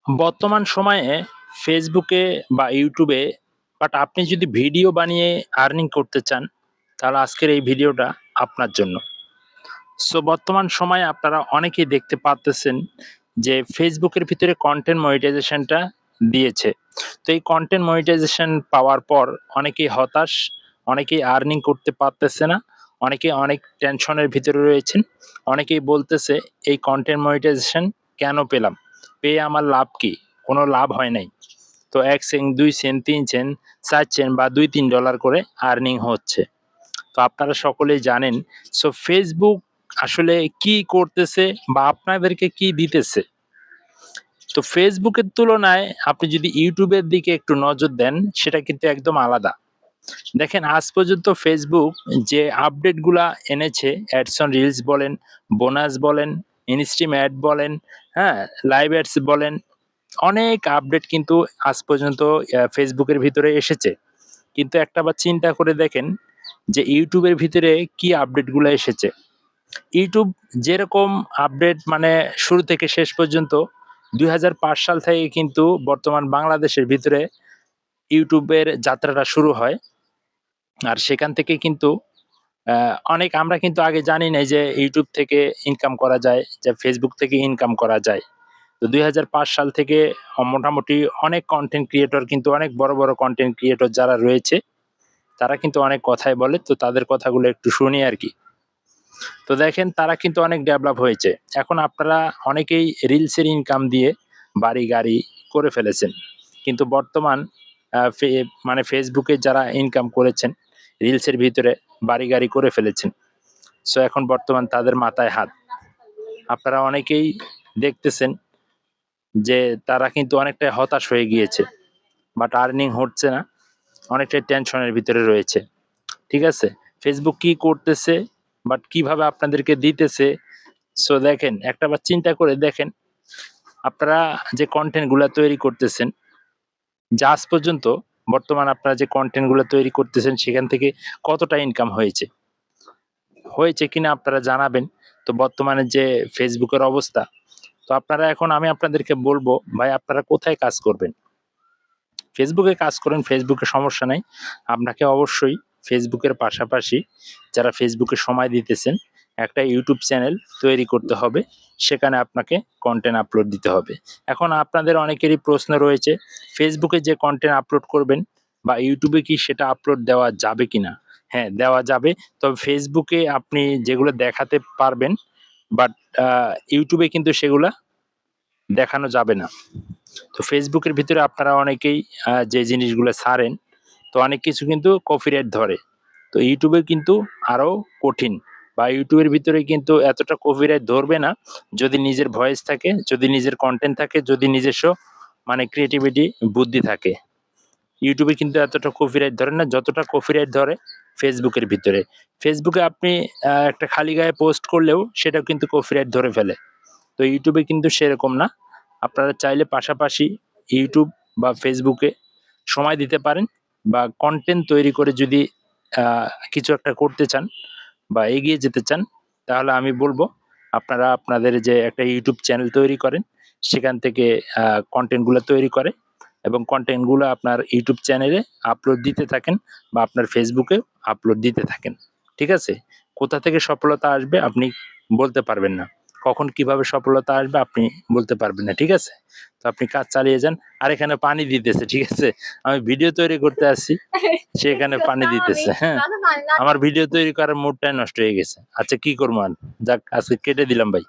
বর্তমান সময়ে ফেসবুকে বা ইউটিউবে আপনি যদি ভিডিও বানিয়ে আর্নিং করতে চান, তাহলে আজকের এই ভিডিওটা আপনার জন্য। বর্তমান সময়ে আপনারা অনেকেই দেখতে পারতেছেন যে ফেসবুকের ভিতরে কনটেন্ট মনিটাইজেশনটা দিয়েছে। তো এই কনটেন্ট মনিটাইজেশন পাওয়ার পর অনেকেই হতাশ, অনেকেই আর্নিং করতে পারতেছে না, অনেকেই অনেক টেনশনের ভিতরে রয়েছেন। অনেকেই বলতেছে এই কনটেন্ট মনিটাইজেশন কেন পেলাম? পেয়ে আমার লাভ কি? কোনো লাভ হয় নাই। তো ১ সেন্ট, ২ সেন্ট, ৩ সেন্ট, ৪ সেন্ট বা $২-৩ করে আর্নিং হচ্ছে। তো আপনারা সকলেই জানেন। Facebook আসলে কি করতেছে বা আপনাদেরকে কি দিতেছে? তো Facebook এর তুলনায় আপনি যদি YouTube এর দিকে একটু নজর দেন, সেটা কিন্তু একদম আলাদা। দেখেন আজ পর্যন্ত Facebook যে আপডেট গুলা এনেছে, অ্যাডস অন রিলস বলেন, বোনাস বলেন, ইনস্ট্রিম অ্যাড বলেন, হ্যাঁ? লাইভ অ্যাডস বলেন, অনেক আপডেট কিন্তু আজ পর্যন্ত Facebook এর ভিতরে এসেছে। কিন্তু একটা বার চিন্তা করে দেখেন যে YouTube এর ভিতরে কি আপডেট গুলা এসেছে। YouTube যেরকম আপডেট মানে শুরু থেকে শেষ পর্যন্ত ২০০৫ সাল থেকে কিন্তু বর্তমান বাংলাদেশের ভিতরে YouTube এর যাত্রাটা শুরু হয়। আর সেখান থেকে কিন্তু আ অনেক আমরা কিন্তু আগে জানি নাই যে YouTube থেকে ইনকাম করা যায়, যে Facebook থেকে ইনকাম করা যায়। তো ২০০৫ সাল থেকে মোটামুটি অনেক কনটেন্ট ক্রিয়েটর কিন্তু অনেক বড়, বড় কনটেন্ট ক্রিয়েটর যারা রয়েছে, তারা কিন্তু অনেক কথাই বলে। তো তাদের কথাগুলো একটু শুনি আরকি। তো দেখেন তারা কিন্তু অনেক ডেভেলপ হয়েছে। এখন আপনারা অনেকেই রিলসের ইনকাম দিয়ে বাড়ি-গাড়ি করে ফেলেছেন। কিন্তু বর্তমান আ ফে মানে Facebook এ যারা ইনকাম করেছেন, রিলসের ভিতরে বাড়ি-গাড়ি করে ফেলেছেন। এখন বর্তমান তাদের মাথায় হাত। আপনারা অনেকেই দেখতেছেন যে তারা কিন্তু অনেকটাই হতাশ হয়ে গিয়েছে। আর্নিং হচ্ছে না। অনেকটাই টেনশনের ভিতরে রয়েছে। ঠিক আছে? Facebook কি করতেছে, কিভাবে আপনাদেরকে দিতেছে। দেখেন একটা বার চিন্তা করে দেখেন, আপনারা যে কনটেন্ট গুলা তৈরি করতেছেন, যে আজ পর্যন্ত বর্তমান আপনারা যে কনটেন্ট গুলা তৈরি করতেছেন সেখান থেকে কতটা ইনকাম হয়েছে? হয়েছে কিনা আপনারা জানাবেন। তো বর্তমানে যে Facebook এর অবস্থা, তো আপনারা এখন আমি আপনাদেরকে বলব, ভাই আপনারা কোথায় কাজ করবেন? Facebook এ কাজ করেন, Facebook এ সমস্যা নাই। আপনাকে অবশ্যই Facebook এর পাশাপাশি যারা Facebook এ সময় দিতেছেন, একটা YouTube চ্যানেল তৈরি করতে হবে। সেখানে আপনাকে কনটেন্ট আপলোড দিতে হবে। এখন আপনাদের অনেকেরই প্রশ্ন রয়েছে, Facebook এ যে কনটেন্ট আপলোড করবেন বা YouTube এ কি সেটা আপলোড দেওয়া যাবে কিনা? হ্যাঁ, দেওয়া যাবে। তবে Facebook এ আপনি যেগুলো দেখাতে পারবেন, বাট আ YouTube এ কিন্তু সেগুলা দেখানো যাবে না। তো Facebook এর ভিতরে আপনারা অনেকেই যে জিনিসগুলো ছাড়েন, তো অনেক কিছু কিন্তু কপিরাইট ধরে। তো YouTube এ কিন্তু আরো কঠিন, YouTube এর ভিতরে কিন্তু এতটা কপিরাইট ধরবে না, যদি নিজের ভয়েস থাকে, যদি নিজের কনটেন্ট থাকে, যদি নিজস্ব ক্রিয়েটিভিটি বুদ্ধি থাকে। YouTube এ কিন্তু এতটা কপিরাইট ধরে না, যতটা কপিরাইট ধরে Facebook এর ভিতরে। Facebook এ আপনি একটা খালি গায়ে পোস্ট করলেও সেটাও কিন্তু কপিরাইট ধরে ফেলে। তো YouTube এ কিন্তু সেরকম না। আপনারা চাইলে পাশাপাশি YouTube বা Facebook এ সময় দিতে পারেন বা কনটেন্ট তৈরি করে যদি আ কিছু একটা করতে চান বা এগিয়ে যেতে চান, তাহলে আমি বলব আপনারা আপনাদের যে একটা YouTube চ্যানেল তৈরি করেন, সেখান থেকে আ কনটেন্ট গুলা তৈরি করে এবং কনটেন্ট গুলা আপনার YouTube চ্যানেলে আপলোড দিতে থাকেন বা আপনার Facebook এও আপলোড দিতে থাকেন। ঠিক আছে? কোথা থেকে সফলতা আসবে আপনি বলতে পারবেন না। কখন কিভাবে সফলতা আসবে আপনি বলতে পারবেন না। ঠিক আছে? তো আপনি কাজ চালিয়ে যান। আর এখানে পানি দিতেছে। ঠিক আছে? আমি ভিডিও তৈরি করতে আসছি, সে এখানে পানি দিতেছে। হ্যাঁ? আমার ভিডিও তৈরি করার মুডটাই নষ্ট হয়ে গেছে। আচ্ছা কি করব আর? যাক আজকে কেটে দিলাম ভাই।